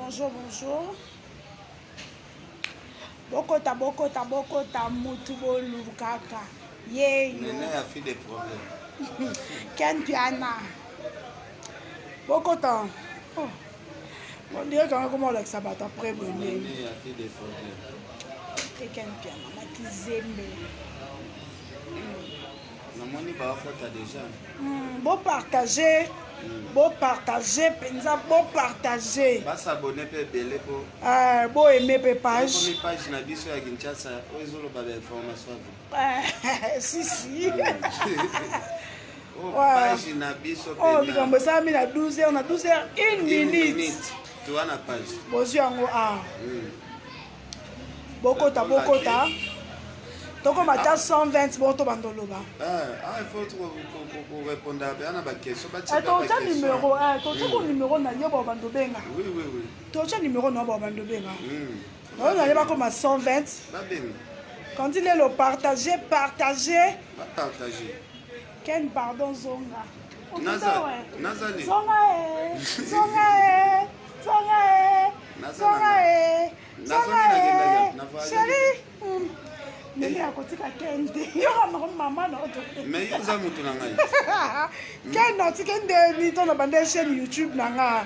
Bonjour, bonjour. Bokota, mutubo lukaka. Yeah, Nene a fait des problèmes. Ken Piana. Bokota. Oh. On dirait quand même comment on ça bat après bonnet. Nene a fait des problèmes. Et Ken Piana, Makizembe. Namoni ba fota déjà. Bon partager. Bon partager, penza bon partager. Ba s'abonner pe belé po. Bon aimer pe page. Comme page na biso ya Kinshasa, ozolo ba information. Si. Oh, page na biso pe. Oh, bikambo ça mi na 12h, na 12h 1 minute. Tu as na page. Bozu yango Bokota. Toko mata 120 boto bandoloba. Il faut répondre à la question. Tu numéro, tu numéro na yo bando benga. Oui. Tu numéro na bando benga. On allait pas comme à 120. Quand il est le partager. Partager. Quel pardon zonga. Nazali. Chérie. Mais à côté de Kende, il y a maman. Mais il y a mutu na ngai. Ken not Kende ni ton abandon chaîne YouTube na nga.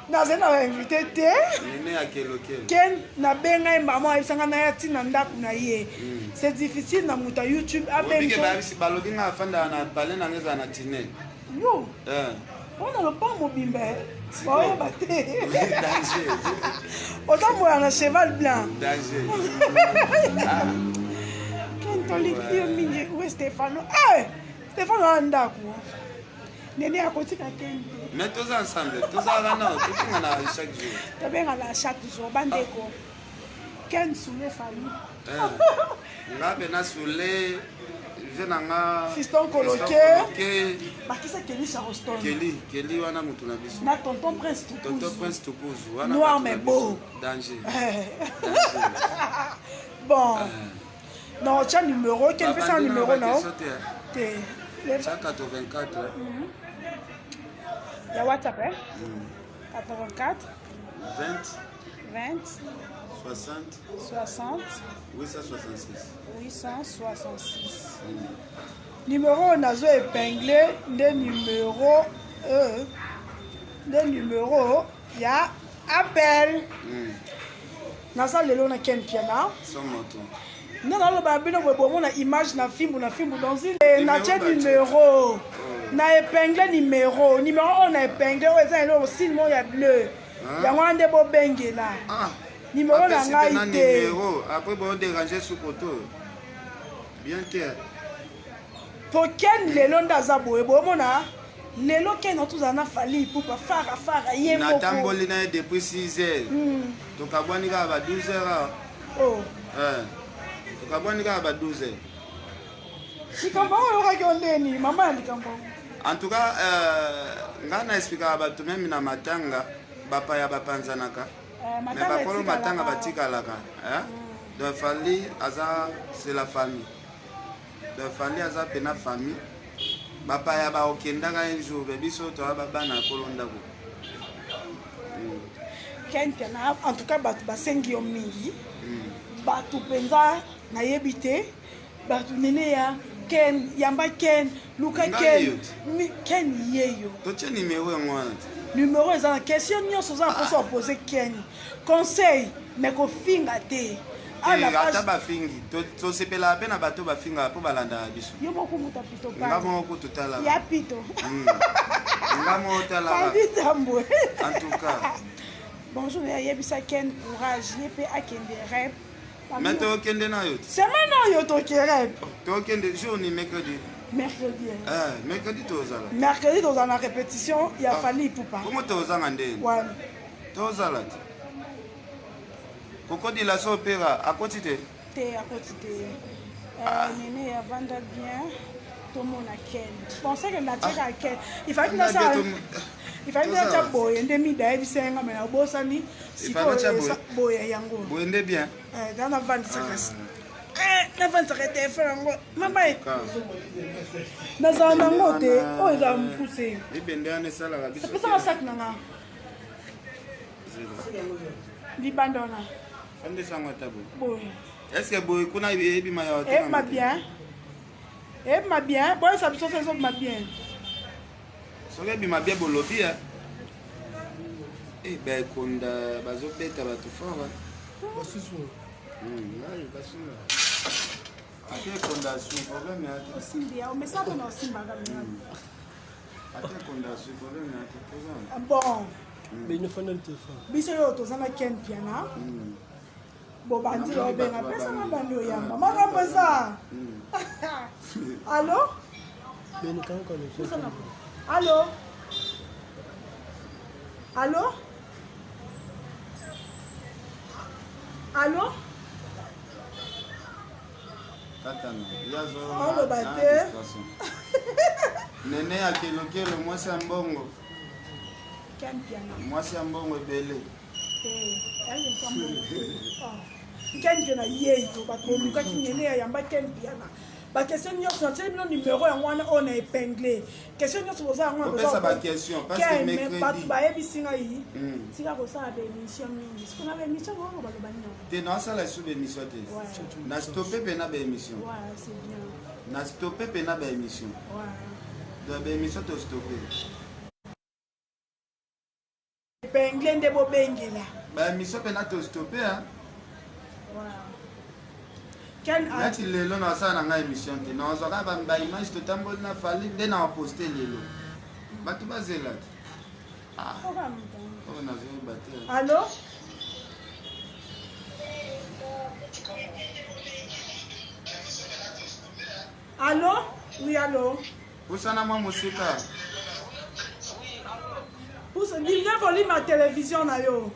Na zena invité te. Nene a kelo. Ken na benga maman ibisanga na ya tina ndaku na ye. C'est difficile na muta YouTube abenga. Bige ba bisi balobi nga afanda na bale na ngeza na tinel. Yo. On a le pas mobimbe. Oh, danger. Autant moi un cheval blanc. Danger. Quand on lit mini où Stéphano. Stéphano anda ko. Nene à côté ka Ken. Mais tous ensemble, tous avana, tout on a chaque jour. Tu bien à chaque jour bandeko. Ken soule famille. Nga bena soule venanga fiston coloqué. Bakisa Kelly Charoston. Kelly wana mutu na biso. Na tonton Prince Tukuzu. Wana noir mais beau. Danger. Bon. Non, tu as numéro, quel fait ça numéro non? T'es 84. Il y a WhatsApp, hein? 84 20 60 866. Numéro nazo épinglé, des numéros il y a appel. Nasa lelo na Ken Piana. Non, le babino on a image na film dans une na numéro. Na épinglé numéro on a épinglé au signe il y a bleu. Il y a un débo bengue là. Numéro na ngaité. Après bon déranger sous poteau. Bien clair. Pour Ken lelo ndaza boye bomona lelo Ken otuzana fali pour fara yemo. Na tamboli na depuis 6h. To kabwani ka ba 12h. Oh. Kabwani ka ba 12h. Likambo oyo ka ondeni mama ya likambo. En tout cas ngana expliquer bato même na matanga bapa ya bapanzanaka. Mais bakolo matanga batikalaka, donc fali aza c'est la famille. Donc fali aza pena famille. Bapa ya ba okendaka un jour biso to baba na kolonda ko. Ken Piana en tout cas bato basengi yo mingi. Bato penza na yebite. Bato nene ya Ken yamba Ken Luka Ken yeyo. To tient numéro ngwana. Numéro est en question nyonso za poso poser Ken. Conseil mais ko finga te. Ata ba fingi to sepela pe na bato ba finga po balanda biso. Yo moko muta pito pa. Ngamo ko tutala. Ya pito. Ngamo tala. En tout cas. Bonjour ya yebisa Ken courage yepe akende rep. Mais to kende na yo. C'est maintenant yo to rep. To kende jour ni mercredi. Mercredi tozala. Mercredi dans la répétition, il a fallu pour pas. Comment tozala ndeni? Ouais. Tozala. Koko di la opéra à côté de. T'es à côté de. Néné vendre bien. Tout le monde a Ken. Je pensais que la tête à Ken. Il fallait que ça. Il fallait que ça boye. Ndemi d'ailleurs c'est un mais la bosse ni. Si boye yango. Boye ndé bien. Dans la vente ça casse. La vente ça était fait yango. Maman. Dans un moté. Oh ils ont poussé. Les bendés en sala la biso. C'est ça sac nana. Libandona. Fande sango tabo. Boy. Est-ce que boy kuna ebi ma ya? Eh ma bien. Eh ma bien. Boy ça biso fait ça ma bien. Soki ebima bien bolobi ya. Eh ben konda bazobeta bato fort. Basusu. Ngai basuna. Ate konda su problème ya. Osimbi ya, mais ça on osimba gamina. Ate konda su problème ya toza. Bon. Mais il ne faut pas le téléphone. Biso yo tozana ken piana. Bon bandi lo benga pesa na bandi yo yamba. Makambo ça. Allô? Mais nous quand on est. Allô? Allô? Allô? Katana. Yazo. Allô bate. Nene ya kelokelo mwasi ya mbongo. Ken piana. Mwasi ya mbongo ebele. Elle est pas bonne. Ken piana yeyo bakoluka kinene ya yamba ken piana. Ba question nyonso na tele bino numéro ya wana on a épinglé. Question nyonso boza ngwa boza. Pesa ba question parce que mercredi. Ba yebi singa yi. Tika ko sala be émission mingi. Parce qu'on avait émission ngwa ba banya. Te na sala sous émission te. Na stopper pe na ba émission. Ouais, c'est bien. Na stopper pe na ba émission. Ouais. Donc ba émission to stopper. Épinglé ndebo bengela. Ba émission pe na to stopper hein. Nati lelo na sana nga émission te na ozoka ba image to tambol na fali nde na poster lelo batu bazela ah on a vu bater. Allô? Allô? Oui, allô? Usana mwa musika. Pousse, dis-moi voler ma télévision na yo.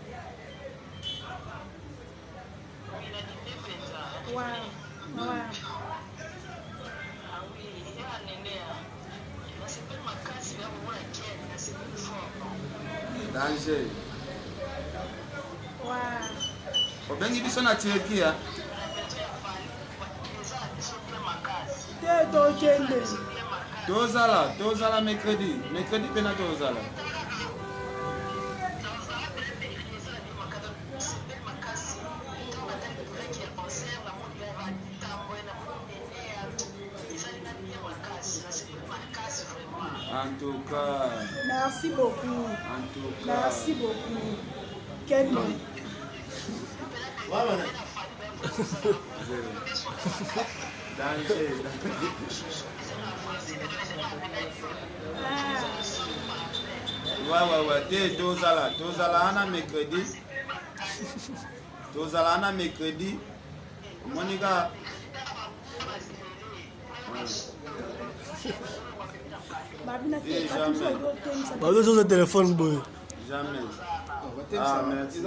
Ouais. Ouais. Danger. Ouais. Obengi biso na Turquie. Te tokende. Tozala mercredi pena tozala. En tout cas. Merci beaucoup. En tout cas. Merci beaucoup. Quel nom? Danger. Ouais. Tozala ana mercredi. Tozala ana mercredi. Monica. Bah, sur le téléphone, boy. Jamais. Ah, merci.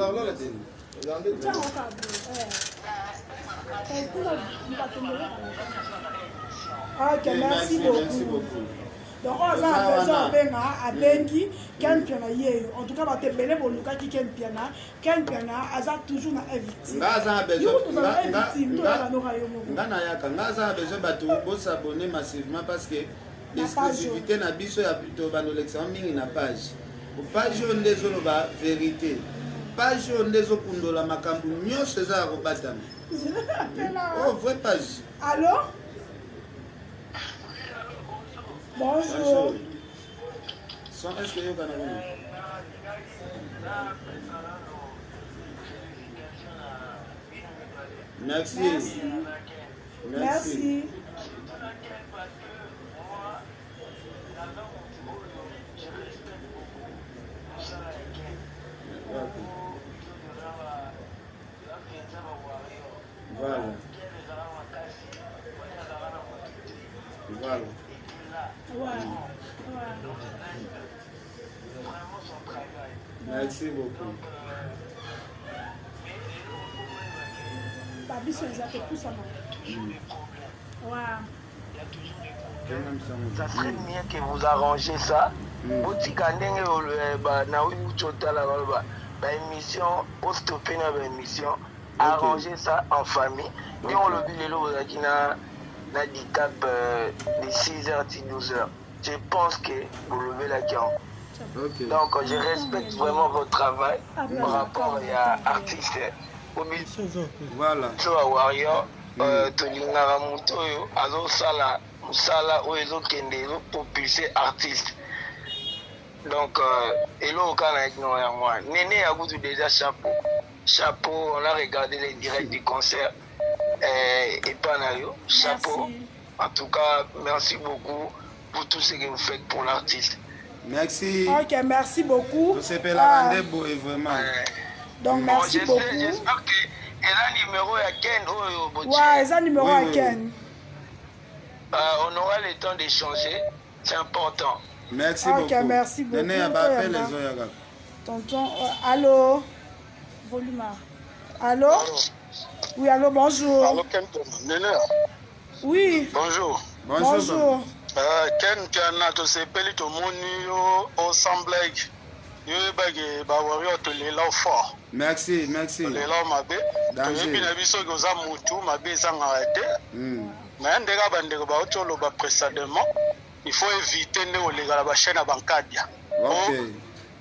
Ok, merci beaucoup. Donc, on a besoin de Bengi, Ken Piana Yé. En tout cas, on te belé pour Luka qui Ken Piana. Ken Piana, Aza toujours na invité. Ngaza besoin. Ngaza besoin de s'abonner massivement parce que l'exclusivité na biso ya plutôt banolexan mingi na page. Page on les oloba vérité. Page on les okundola makambu nyonso eza ko batama. Oh, vraie page. Allô? Bonjour. Est-ce que vous avez Merci. Merci. Voilà. Voilà. Merci beaucoup. Ça serait mieux que vous arrangez ça. Émission, au stopper notre émission, arranger ça en famille. Et on le dit, les handicap de 6h à 12h. Je pense que vous levez la gamme. Okay. Donc, je respecte vraiment votre travail par rapport à l'artiste. Voilà. Warrior, tolingaka moto oyo azosala mosala oyo ezokende ezopropulse artiste. Donc, hello, moi. Néné a goûté déjà chapeau. Chapeau, on a regardé les directs du concert. Et Panayo, chapeau. En tout cas, merci beaucoup pour tout ce que vous faites pour l'artiste. Merci. Ok, merci beaucoup. C'est vraiment. Donc, merci beaucoup. J'espère que il a un numéro à Ken. Ouais, il a un numéro à Ken. On aura le temps d'échanger. C'est important. Merci beaucoup. Ok, merci beaucoup. Tonton, allô? Volume. Allô? Oui, allô, bonjour. Allô, Ken. Oui. Bonjour. Bonjour. Ken, tu as un sepeli to moni au semblage. Yo bagi ba warrior to le law fort. Merci. Le law mabe. To yebi na biso ko za mutu mabe zanga arrêté. Mais ndeka bandeko ba otolo ba précédemment, il faut éviter ne o legala ba chaîne bankadia. OK.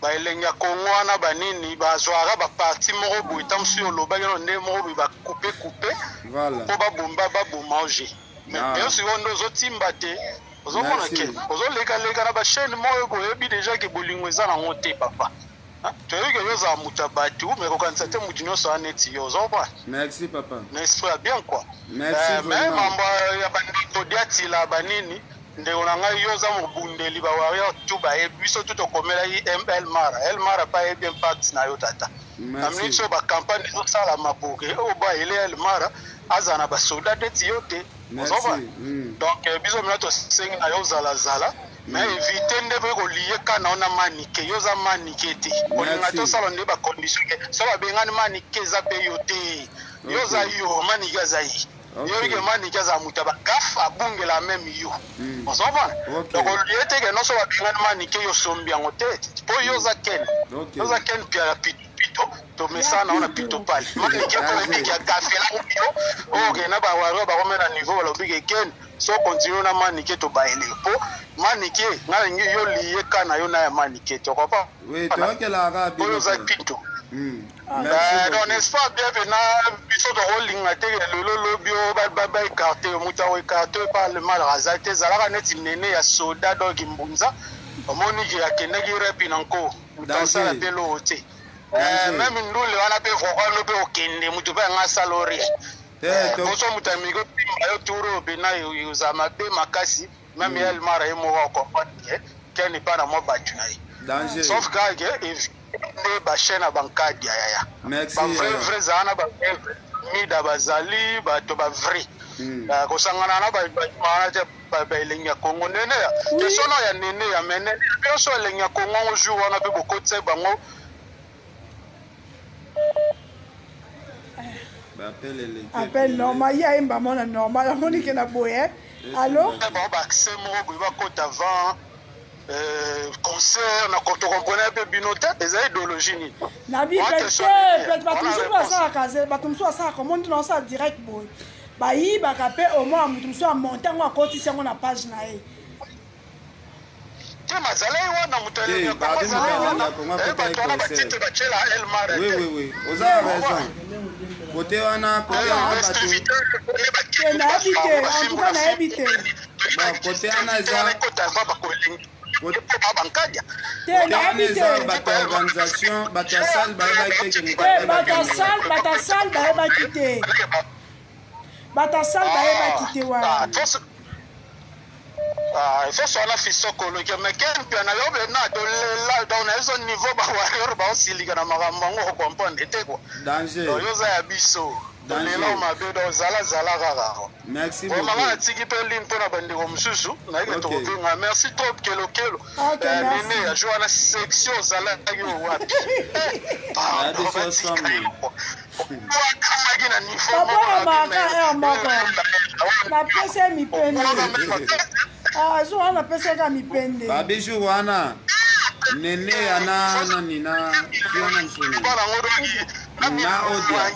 Ba elenya kongwana banini ba zwara ba parti moko boy tam sur lo ba yo ne moko ba couper. Voilà. Ko ba bomba manger. Mais bien sûr on doit timba te. Ozomona ke ozolega na ba chaîne moko ko yebi déjà ke bolingo eza na ngote papa. Tu as vu que yoza muta batu mais ko kanisa te mutu nyoso aneti yo zoba. Merci papa. N'espère bien quoi. Merci mais mambo ya bandiko diatila banini ndeko na ngai yoza mobundeli ba warrior tu ba ebiso tu to komela yi El Mara pa e bien impact na yo tata. Amni so ba campagne zo sala maboke o ba ile El Mara azana ba soldat de tiote. Donc biso mna to sengi na yo zala mais éviter ndebe ko lié kana ona manike yoza manike te. Olinga to sala ndeba condition ke so ba bengani manike za pe yo te. Yoza yo manike za yi. Yo ke manike za mutaba gafa bungela même yo. On s'en va. Donc on lié te ke no so ba bengani manike yo sombi en tête. Po yoza ken. Yoza ken pia pito to mesana ona pito pali. Manike ko ebi ya gafa la pito. OK na ba waro ba komena niveau la big ken. So continue na manike to baile po manike na yo lié kana yo na manike to ko pa oui to ke la ga bi yo za pito donc n'est-ce pas bien na biso to rolling na te lolo bio ba écarté muta o écarté par le mal razate zalaka neti nene ya soda dog mbunza omoni ki akende ki repi nanko mutansa la pelo ote même ndule wana pe vokalo pe okende mutu ba nga salori boso mutamigo yo turo bena yuza mabe makasi même El Mara mo wa comprendre que n'est pas dans mon battu danger sauf que et ba chaîne bankadia ya merci ba vrai zana ba mida bazali ba to ba vrai ko sangana na ba mana te ba elenya Kongo nene ya question ya nene ya mene so elenya Kongo o jour wana pe bokotse bango appel normal, il y a un bamon normal, on dit qu'il a boye. Allô? Accès mo ba kota avant concert na ko to comprendre pe binote des idéologies ni. Na bi peut batumsu ba sa kaze, batumsu sa comment on ça direct boy. Ba yi ba kapé au moins mutumsu a monter ngo akoti sengo na page na e. Oui. Vous avez raison. Côté wana, côté wana, côté wana, il faut soit la fisokolo que mais quel piano yo na de là dans un niveau ba warrior ba aussi liga na magambo ngo comprendre te quoi danger yo za ya biso dans les là ma be do zala rara merci beaucoup mama tiki pe lim pona bande ko msusu na ke to vinga merci trop kelo nene ya joa na section zala yo wapi ah de choses comme kama gina ni fo na pesa mi pende ah zo ana pesa ka mi pende babishu wana nene ana nina fiona msuni na odia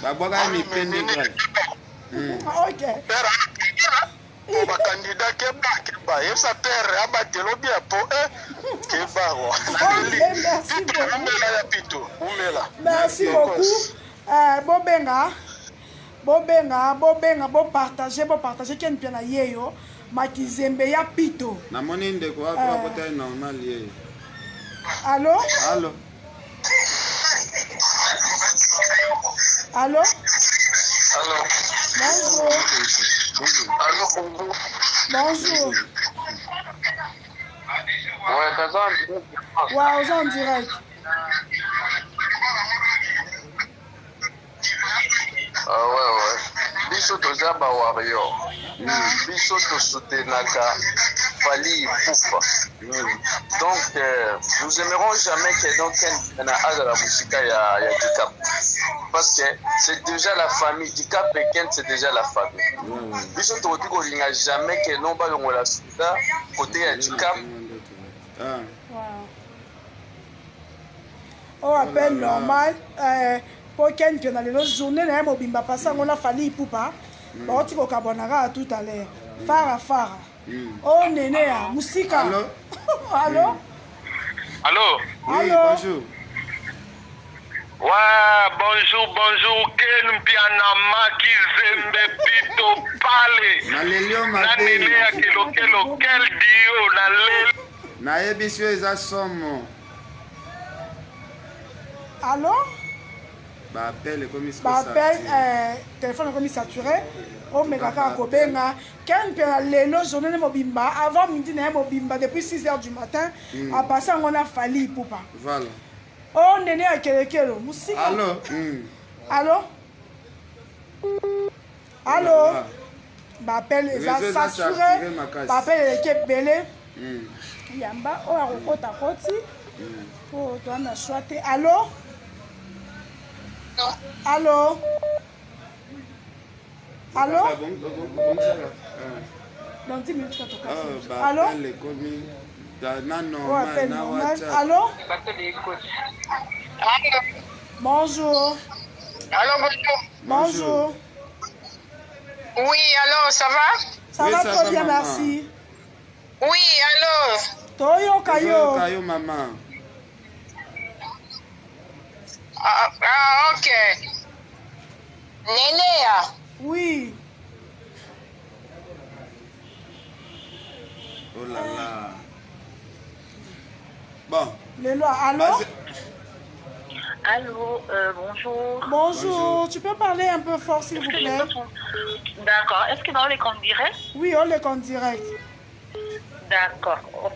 babwaga mi pende direct OK ba candidat ke ba yesa père abatelo bien po Merci beaucoup. Merci beaucoup. Bon partager ken piana yeyo makizembe ya pito. Na moni ndeko wako kota normal ye. Allô? Allô? Allô? Allô? Bonjour. Allô? Bonjour. Ouais, t'as ça? Ouais, en direct. Ah ouais. Biso toza ba warrior. Biso to soutenaka Fally Ipupa. Donc nous aimerons jamais que donc un de la musique ya Dicap. Parce que c'est déjà la famille Dicap et Ken c'est déjà la famille. Biso to dit qu'on n'a jamais que non ba la souda côté ya Dicap. Oh appel normal pour Ken que dans les journées là mobimba passant on a Fally Ipupa. Ba oti ko kabonaka tout à l'heure. Fara. Oh néné à musika. Allô? Allô? Allô? Oui, Allô? bonjour. Ouais, bonjour. Ken Piana Maki Zembe Pito Pale. Malelio Na mabe. nene ya kelo kel dio na lelo. Na yebisio eza somo. Allô? Ba appel comme ça. Ba appel téléphone comme saturé. O mekaka ko benga Ken Piana lelo journée mobimba avant midi na mobimba depuis 6h du matin à passer on a Fally Ipupa. Voilà. Oh néné à kelekelo musika. Allô? Allô? Allô? Ba appel eza saturé. Ba appel équipe belé. Yamba o akokota koti. Po to na choite. Allô? Allô? Allô? Dans 10 minutes, quand on casse. Allô? Allô? Bonjour. Allô, bonjour. Bonjour. Oui, allô, ça va? Ça va très bien, merci. Oui, allô. Toyo Kayo. Kayo, maman. Ah, ok. Nénéa. Oui. Oh là là. Bon. Lélo, allô? Allô, bonjour. Bonjour. Tu peux parler un peu fort, s'il vous plaît? D'accord. Est-ce que dans les comptes directs? Oui, on les compte direct. D'accord. On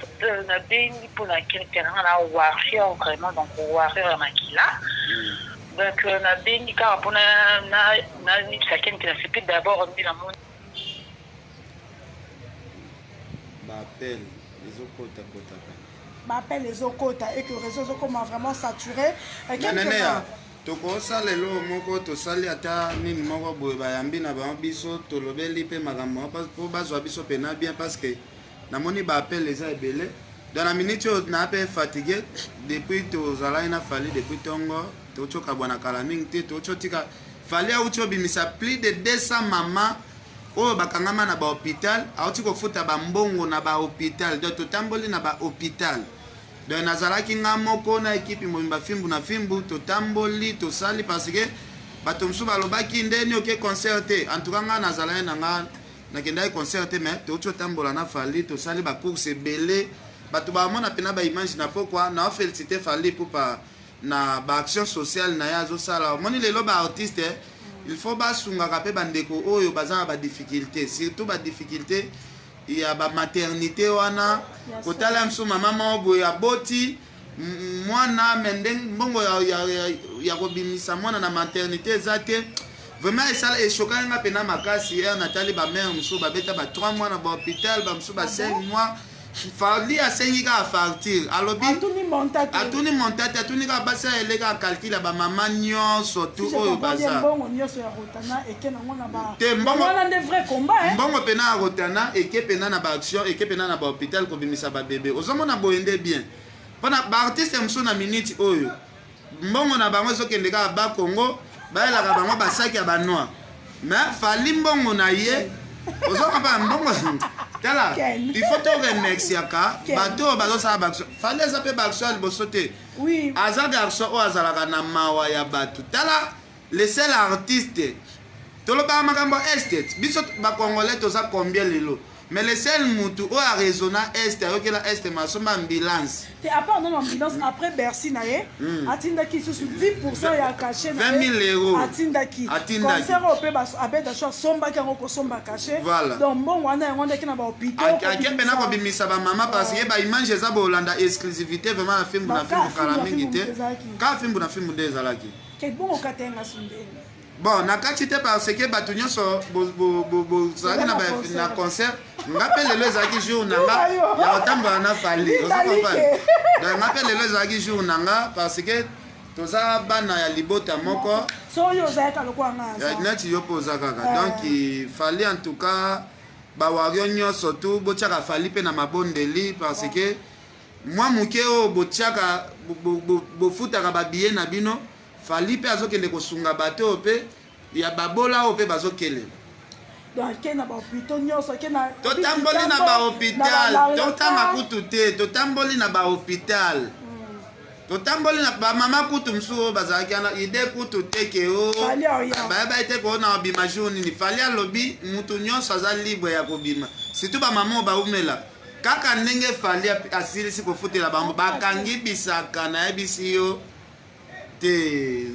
a bien pour laquelle on a warrior vraiment, donc warrior Makila. Donc on a bien dit qu'on a chacun qui a fait d'abord on dit la monde. Appel les okota. Appel les okota et que le réseau commence vraiment saturé. tokosala lelo moko tosali ata nini moko boye bayambi na bango biso tolobeli mpe makambo mpo bazwa biso pena bien parce que namoni baappel eza ebele dans la minute oyo na mpe fatigué depuis tozalaki na Fally depuis ntongo tocoka bwana kala mingi te tocotika Fally auti obimisa plus de 200 mama oyo bakangama na bahôpital auti kofuta bambongo na bahôpital donc totamboli na bahôpital. Donc nazalaki nga moko na ekipe mobimba fimbu na fimbu totamboli tosali parce que bato mosusu balobaki ndeni oke concert te en tout cas nga nazalaki na nga nakendaki concert te mais touti otambola na Fally tosali bacourse ebele bato bamona mpena baimage na pokwa na ofélicité Fally Ipupa na baaction sociale na ye azosala omoni lelo baartiste il faut basungaka mpe bandeko oyo baza na badifficulté surtout badifficulté ya bamaternité wana kotala mosusu mama moko boye aboti mwana mende mbongo ya kobimisa mwana na maternité eza te vraiment esala eshokaki nga mpena makasi ere natali bamere mosusu babeta ba 3 mois na bahôpital bamosusu ba 5 mois Fally asengi kaka fartir alobi atuni montate atuni kaka basi eleka akalkile bamama nyonso tu oyo baza te mbongo mpena ya rotana eke mpena na baaction eke mpena na bahôpital kobimisa babebe ozomona boyende bien mpona baartiste mosusu na minute oyo mbongo na bango ezokende kaka bakongo bayelaka bango basaki ya banoir mais Fally mbongo na ye Ozoka pa mbongo. Tala, il faut te remercier ka bato bazo sa bakso. Fallait ça pe bakso liboso te. Oui. Aza garçon o azalaka na mawa ya bato. Tala, le seul artiste. Toloba makambo estate. Biso ba congolais toza combien lelo. Mais le seul mutu o a raisonné est ayokela est masomba ambulance. Et après on a ambulance après Bercy naé atindaki sous 10% ya caché 20 000 € atindaki concert au pe bas abeda cho somba ki ngoko somba caché donc bon wana ngonde ki na ba hôpital akembe na ko bimisa ba mama parce que ba image za ba Hollanda exclusivité vraiment na film kalamingi te ka film na film de zalaki ke bon okatenga sunde. Bon, na kati te parce que batu nyonso bo zaki na concert ngapele le zaki jour nanga ya otamba na fali donc ngapele le zaki jour nanga parce que toza bana ya libota moko so yo zaka lokwa ngasa net yo poza kaka donc il fallait en tout cas ba wario nyonso tout botiaka fali pe na mabondeli parce que moi mukeo botiaka bo futaka ba billet na bino fali pe azokende kosunga bato pe ya babola ope bazokele donc kena ba hôpital nyonso kena totamboli na ba hôpital totanga kutu te totamboli na ba hôpital totamboli na ba mama kutu msuo bazalaki na ide kutu te ke o ba ite ko na bima journée ni fali alobi mutu nyonso aza libre ya kobima surtout ba mama ba umela kaka ndenge fali asilisi kofutela bango bakangi bisaka na ebisi yo te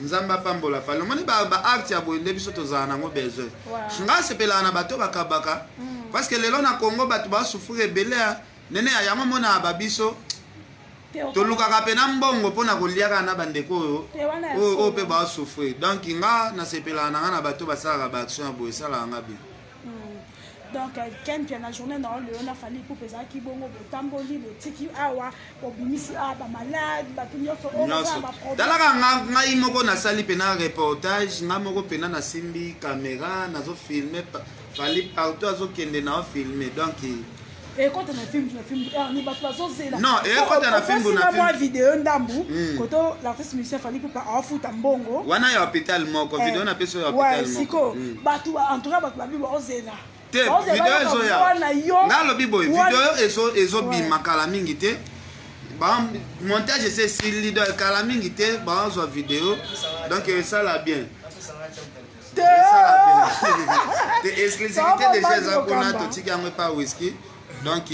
nzamba pambola fali moni ba acte ya boyende biso tozana nango besoin nga sepela na bato bakabaka parce que lelo na Congo bato ba souffrir belé nene ya yango mona ba biso tolukaka pe na mbongo pona koliaka na bandeko o pe ba souffrir donc nga na sepela na bato basala ba action ya boye sala nga bi. Donc, quand il y a la journée, on a fallu pour peser qui bon au tamboli, le tiki awa, au bimisi aba malade, batunyo so on va problème. Dalaka nga imoko na sali pena reportage, nga moko pena na simbi caméra, na zo filmer, fali partout azo kende na filmer. Donc et quand on a film, on va pas zozer là. Non, et quand on a film, on a film vidéo ndambu, quand l'artiste musicien fallait pour pas en foot en bongo. Wana ya hôpital moko, vidéo na peso ya hôpital moko. Ouais, siko. Batu en tout cas batu babi ozer là. Te video ezo ya nga lobi boy video ezo bima kala mingi te ba montage c'est si leader kala mingi te ba zo vidéo donc ça la bien te exclusivité déjà za kona to tika ngwe pa whisky donc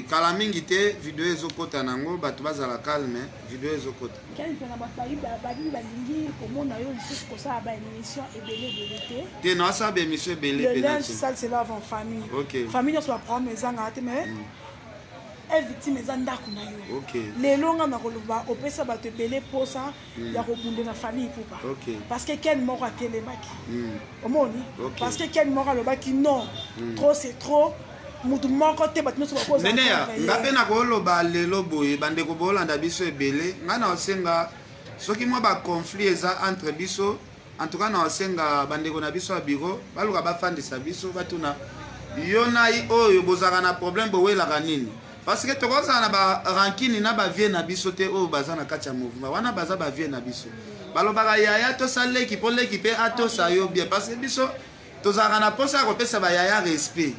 kala mingi te video ezo kota nango batu bazala calme video ezo kota quel pena ba balingi komona yo lisusu ko sa ba émission ebele belete te no sa ba émission ebele belete le linge sale c'est là avant famille famille on se va prendre mes angate mais est victime za ndako na yo lelo nga na koloba opesa bato ebele posa ya kobunde na famille pupa parce que ken moko atelemaki omoni parce que ken moko alobaki non trop c'est trop mutu moko te bato nyonso bakoza nene ya nga mpe na koloba lelo boye bandeko boolanda biso ebele nga na osenga soki mwa baconflit eza entre biso en tout cas na osenga bandeko na biso ya biro baluka bafandisa biso batuna yo nai oyo bozalaka na problème bowelaka nini parce que tokozala na barankini na bavie na biso te oyo baza na kati ya mouvement wana baza bavie na biso balobaka yaya tosala leki mpo leki mpe atosa yo bien parce que biso tozalaka na mposa ya kopesa bayaya respect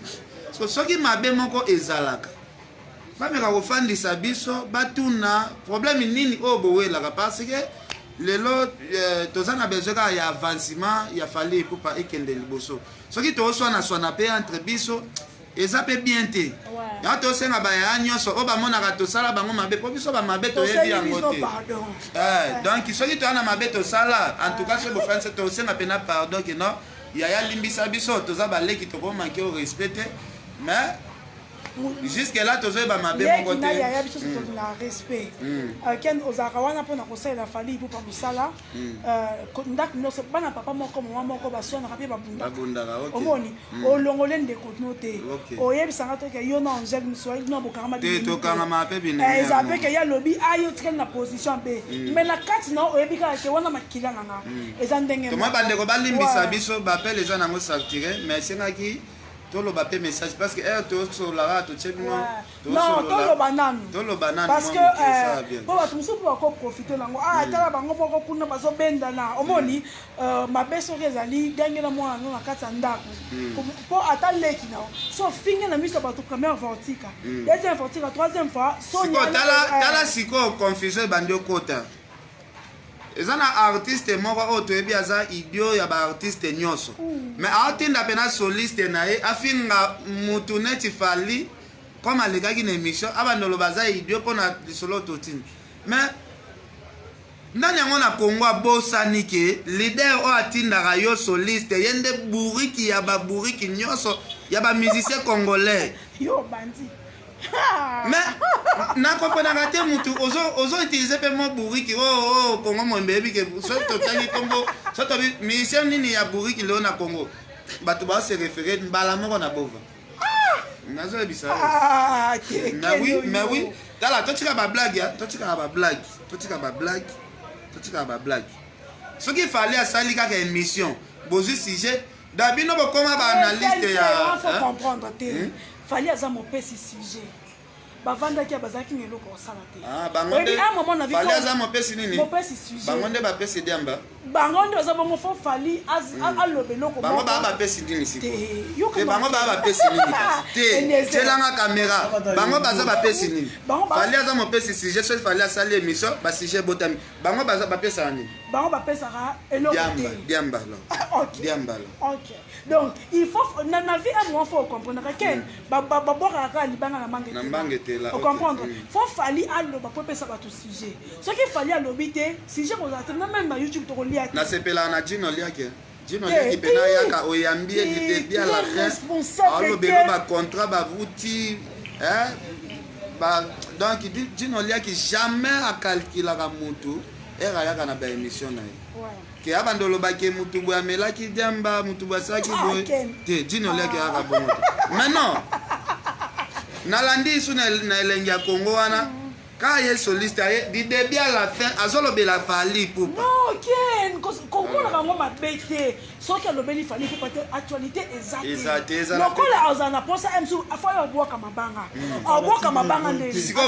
soki mabe moko ezalaka bameka kofandisa biso batuna problème nini oyo bowelaka parce que lelo toza na besoin kaka ya avancement ya fali epupa ekende liboso soki tooswana mpe entre biso eza mpe bien te ya tosenga bayaya nyonso oyo bamonaka tosala bango mabe mpo biso bamabe toyebi yango te donc soki toya na mabe tosala en tout cas soki bofandisa tosenga mpe na pardon ke non yaya limbisa biso toza baleki tokomanke o respect te mais jusque là tozo ba mabe moko te yaya biso na respect ken ozaka wana pona kosalela fali pour pas musala ndako nyonso bana papa moko mama moko baswanaka mpe babundaka omoni olongole ndeko no te oyebisanga to ke yo na angele miswahili no bokangama te tokangama mpe bine eza mpe ke ya lobi ayo tikali na position mpe mais na kati na oyebi kaka ke wana makila nganga eza ndenge toma bandeko balimbisa biso bapele eza nango sartire mais esengaki toloba pe message parce que to solara to tshebino Non, tolo banane. Tolo banane. Parce que pour la tout pour encore profiter nango. Ah, tala bango pour kuna bazo benda na. Omoni ma beso rezali gagner la moi na kati ndako. Pour attendre qui na. So finir na mise ba to première vortica. Deuxième vortica, troisième fois, so tala siko confusion bandio kota. Ezana artiste moko otoyebi aza idio ya ba artiste nyonso. Mais atinda pena soliste na ye afinga mutu neti fali comme alekaki na émission abandolo baza idio pona solo totine. Mais nani yango na Congo abosani ke leader o atindaka yo soliste yende buriki ya ba buriki nyonso ya ba musicien congolais. Yo bandi. Mais na comprendre te mutu ozo utiliser pe mo buriki Congo mo mbebi ke so to tangi Congo so to musicien nini ya buriki leo na Congo batu ba se référer mbala moko na bova nazo bisa mais oui tala totika ba blague ya totika ba blague ce qu'il fallait à sali ka émission bozu sujet dabino bokoma ba analyste ya faut comprendre te fallait à mon petit sujet bavanda ki bazaki ngelo ko sala te bangonde fallait à mon petit nini mon petit sujet bangonde ba PC diamba bangonde za bongo fo fali alobelo ko bango ba PC nini siko te bango ba PC nini te langa caméra bango baza ba PC nini fallait à mon petit sujet so fallait à sali émission ba sujet botami bango baza ba PC nini bango ba PC ra eloko te diamba OK donc il faut na vie à moi faut comprendre que babora libanga na mangete là on comprendre faut fali aloba pour pesa ba tout sujet ce qu'il fallait alobiter sujet ko za même na YouTube to lia na sepela na Jino liake Jino liaki pena yaka oyambie de bien la fin alobelo ba contrat ba vuti donc Jino liaki jamais a calculer ka mutu era yaka na ba émission na ke abandolo ba ke mutu bo amelaki diamba mutu bo saki bo te Jino liaki yaka bon maintenant nalandi su na elengi ya Congo wana ka ye soliste ye di début à la fin azolobela fali pour non ken Congo na bango mabete soki alobeli fali pour parce actualité exacte lokola azana posa msu afa obwaka mabanga nde siko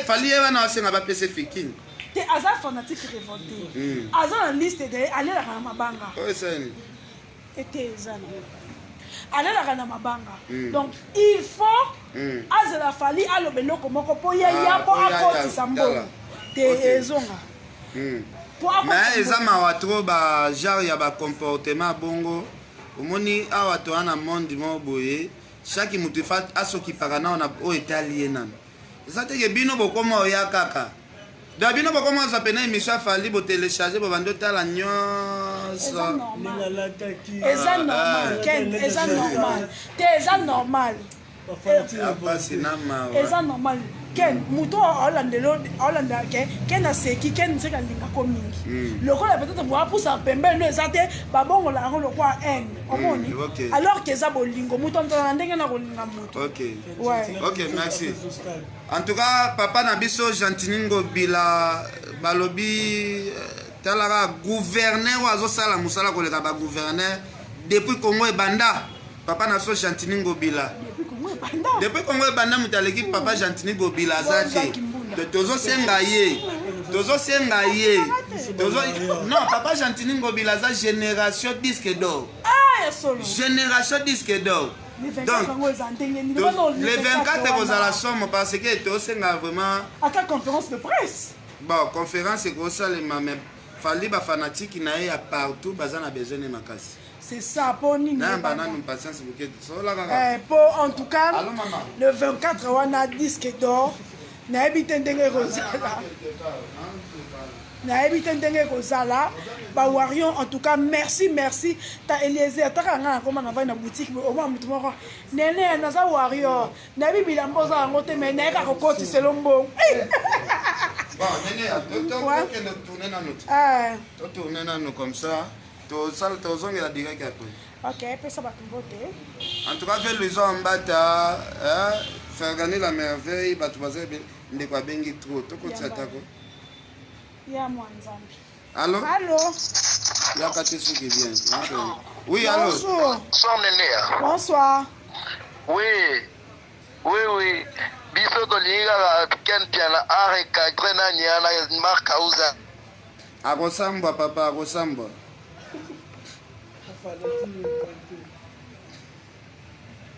fali ye wana asenga ba PC fiking te aza fanatique révolté aza na liste de aller la mabanga seni était zana alelaka na mabanga donc il faut azela fali alobeloko moko po ya po akotisa mbongo te ezonga mais eza mawa tro ba genre ya ba comportement bongo omoni awa to ana monde mo boye chaque mutu fa asokipaka na ona o etalie nana eza te ke bino bokoma oya kaka da bino bokoma za pena émission fali bo télécharger bo bando tala nyonso eza normal ken eza normal te eza normal eza normal ken muto olanda ken aseki ken nseka linga ko mingi lokola peut-être boa pousa pembeni eza te babongola yango lokwa haine omoni alors que eza bolingo muto mtala ndenge na kolinga muto ok merci en tout cas papa na biso Jantiningo Bila balobi talaka gouverneur azosala musala koleka ba gouverneur depuis Congo ebanda papa na so Jantiningo Bila depuis Congo ebanda mutaleki papa Jantiningo Bila azate tozo senga ye non papa Jantiningo Bila za génération disque d'or donc les 24 vous à la somme parce que tu as vraiment à ta conférence de presse bon conférence et ça les mais fallait ba fanatique na ya partout bazana besoin de makasi c'est ça pour ni patience pour en tout cas le 24 on a disque d'or na habité ndenge kozala ba warion en tout cas merci ta Eliezer ta nga koma na va na boutique au moins mutu moko nene na za warion na bibila mboza ngo te mais na ka kokoti selombo bon nene to tourner na nous comme ça to sala to zonga direct après OK pesa ba tumbote en tout cas fait les gens mbata faire gagner la merveille ba tubaze ndekwa bengi trop to ko tsatako ya mwanzambi allô ya kati suki bien oui allô bonsoir Néné bonsoir oui biso tolinga ken piana areka trena nyana marka uza akosambwa papa akosambwa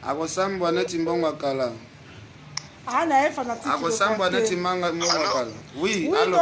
akosambwa neti mbongo kala ana efa na tiki akosambwa neti mbongo kala oui allo